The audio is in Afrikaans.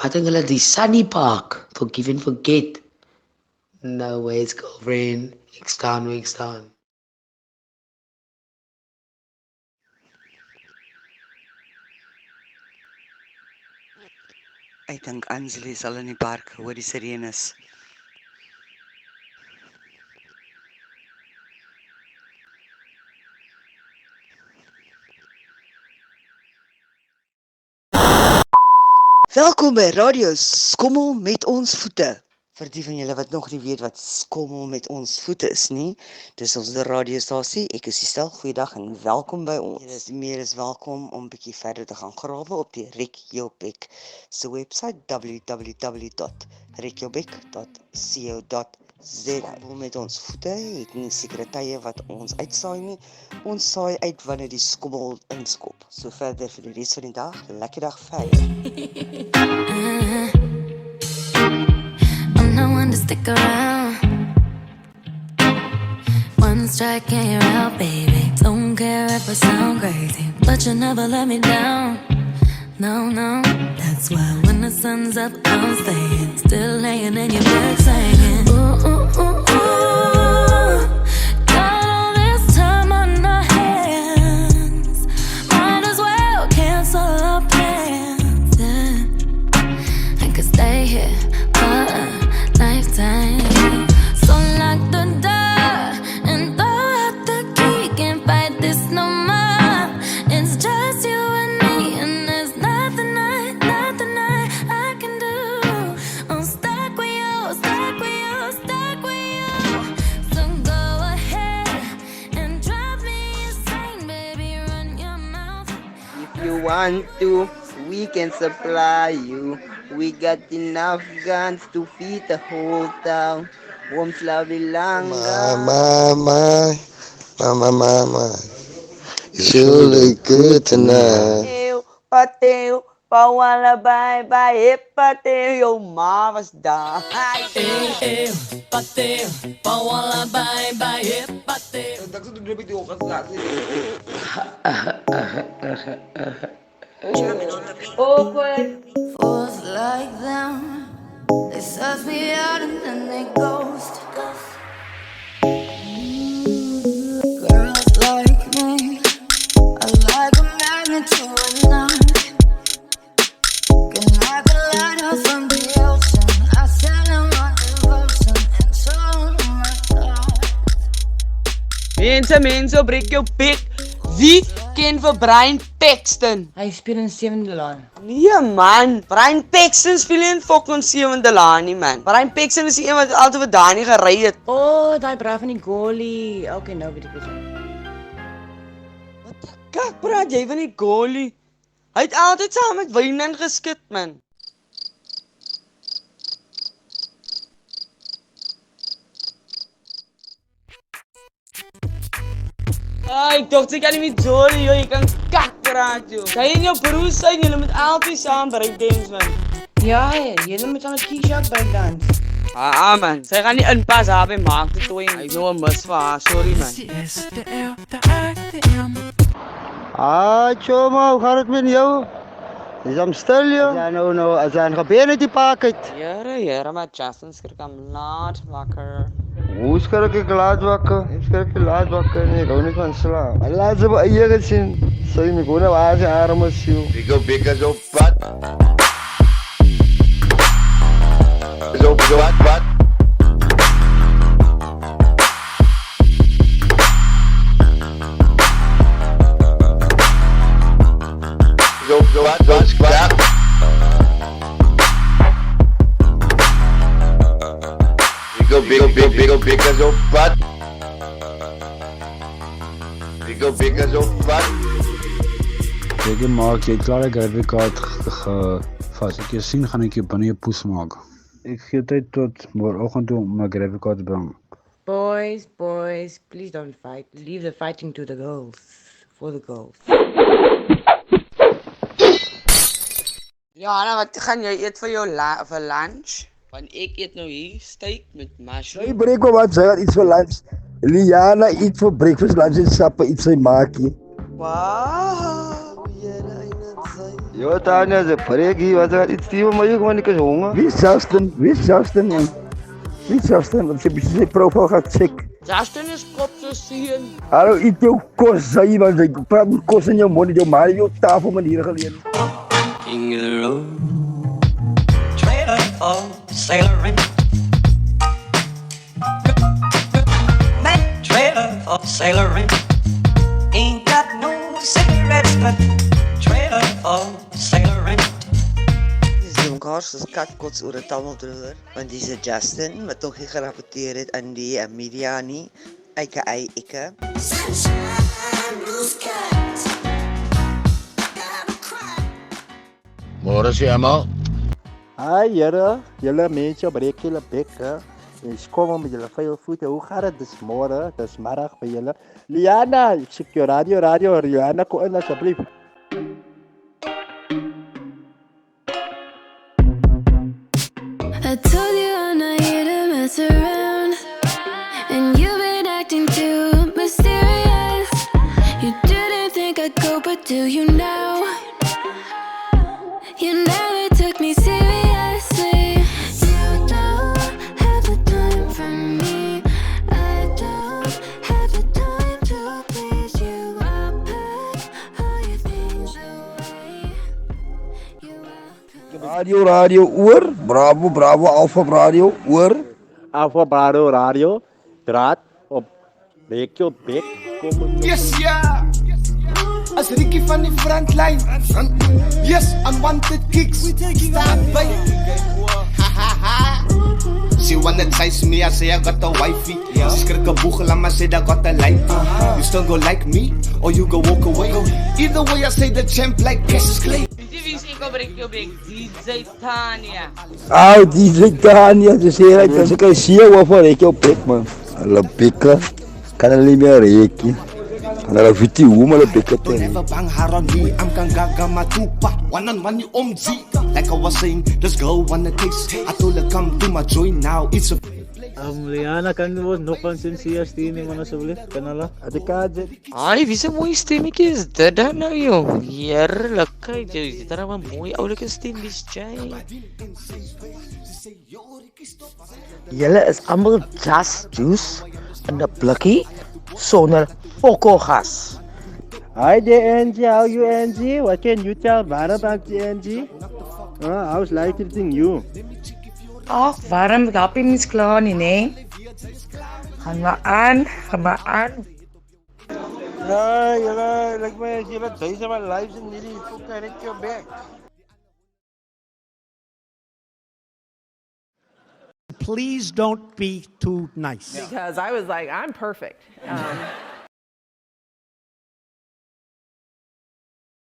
Wat dink hulle die Sunny Park? Forgive and forget. No ways, girlfriend. Ek staan. Ek dink Angelie sal in die park hoor die sirenes. Welkom by Radio Skommel met ons voete. Vir die van julle wat nog nie weet wat Skommel met ons voete is nie, dis ons radiostasie. Ek is Estel, goeiedag en welkom by ons. Julle is meer as welkom om 'n bietjie verder te gaan grawe op die Rekjobek se webwerf www.rekjobek.co.za. Met ons voete het nie sekere tye wat ons uitsaai nie. Ons saai uit wanneer die skommel inskop. So verder vir die res van die dag, lekker dag verder. I'm no one to stick around. One strike and you're out, baby. Don't care if I sound crazy, but you never let me down. No, no, that's why when the sun's up, I'm staying. Still laying in your bed singing. Ooh, ooh, ooh, ooh. Got all this time on our hands. Might as well cancel our plans. Yeah. I could stay here for a lifetime. So lock the door and throw out the key. Can't fight this no more. It's just you and me, and there's nothing I can do. I'm stuck with you, stuck with you, stuck with you. So go ahead and drive me insane, baby. Run your mouth. If you want to, we can supply you. We got enough guns to feed the whole town. Worms Lavilanga. Mama, you sure look good tonight. Pateo, pawala bye, hip pateo, yo ma was daar. Pateo, pawala bye bye, hip pateo. Fools like them, they suss me out and then they ghost. Girls like me, I like a magnet to a knot. Can like a lighter from the ocean. I send them my devotion and show them my thoughts. Mense, breek jou bek. Wie ken vir Brian Paxton? Hy speel in Sewende Laan. Nee man, Brian Paxton speel in fucking Sewende Laan nie man. Brian Paxton is die een wat altyd vir Dani gery het. Oh, daai braaf van die goalie. Okay, nou weet ek wat. Wat die kak praat jy van die goalie? Hy het altyd saam met Wynand geskit man. Ai, toch ik kan niet met Jolie, joh. Je kan kak praten, joh. Ga je in jouw broer zijn, jullie moeten altijd samen breakdance, man. Ja, julle moet aan 'n T-shirt breakdance. Ah, man. Zij gaan niet inpassen, hebben maakt het toe. Ik doe een mis van haar, sorry, man. Choma, hoe gaat het met jou? Is am stil, joh? Ja, nou, as aan gebeur net die pakket. Jere, maar Justin skrik am laat wakker. Hoe skrik ek laat wakker? Ek skrik laat wakker nie, ek hou nie van slaap. Maar laat ze bij eie gesien. Sê my gona waar sy arme siel. Rico Bicas op pad. Is op pad. Zo wat, kwak. Rico Bicas op pad. Rico Bicas op pad. Ek maak jy het klaar ek advokaat gevas. Ek sien gaan ek jou binne jou poes maak. Ek gee tyd tot môreoggend toe om my advokaat te bring. Boys, please don't fight. Leave the fighting to the girls. For the girls. Ja, nou wat gaan jy eet vir jou vir lunch? Want ek eet nou hier steak met mushroom. Sy breek wat sy het iets vir lunch. Liana eet vir breakfast, lunch en supper iets sy maakie. Wow, jylle en het sy. Yo, Tanya, ze pergi, was gaat iets sturen, maar je gewoon niet honger. Wie is Justin? Wie is Justin, man? Wie is Justin? Want sy profiel gaat check. Justin is kop te sien. Hallo, eet jou kos, sê jy, want jy praat met kos in jou mond, jou maar jou tafel maniere geleer. King of the road, trailer for sailoring. Trailer for sailoring. Ain't got no cigarettes, but trailer for sailoring. Dis mekaar soos katkots oor 'n tameldroër, want dis 'n Justin wat nog nie gerapporteer het aan die media nie. Aka ikke. Môre sê almal. Hi, julle mense breek julle bekke. En kom met julle vuil voete. Hoe gaat het? Dis môre, dis middag vir julle. Liana, ek soek jou radio. Liana, kom in asseblief. I told you I'm not here to mess around, and you've been acting too mysterious. You didn't think I'd go, but do you now? You never took me seriously. You don't have the time for me. I don't have the time to please you. I pack all your things away. You're welcome. Radio oor. Bravo, Alpha Radio oor. Alpha Bravo Radio, draad op Breek Bek. Yes, yeah. As Ricky van die frontline. Yes, unwanted kicks. Stand by. She wanna chase me, I say I got a wifey. She skrik 'n boegel aan my say I got a life. You still go like me, or you go walk away. Either way I say the champ like Cassius Clay. DJ Tanya. DJ Tanya, ze sê hy kan sy sien of breek jou bek, man. Hulle bekke kan hulle nie meer reek nie. En hulle weet nie hoe om hulle bekke te Never bang hard on me, I'm Kangaga Matupa. One on one, you omzi. Like I was saying, this girl wanna taste. I told her come to my joint now, it's a Liana, kan jy nog van Sincere stem man asseblief? Kan hulle? Adekaje. Ai, wie se mooi stemmetjie is dit dan nou jong? Heerlik, kyk jy, dit is 'n mooi oulike stem, dis jy. Julle is almal just juice in 'n blikkie sonder fokkogas. Hi there, Angie. How you, Angie? What can you tell about Angie? How's life treating you? Ag, waarom help jy mens klaar nie, né? Gaan maar aan. Ja, julle, like my, julle duisende van lives in hierdie fucking Breek Your Bek. Please don't be too nice. Because I was like, I'm perfect.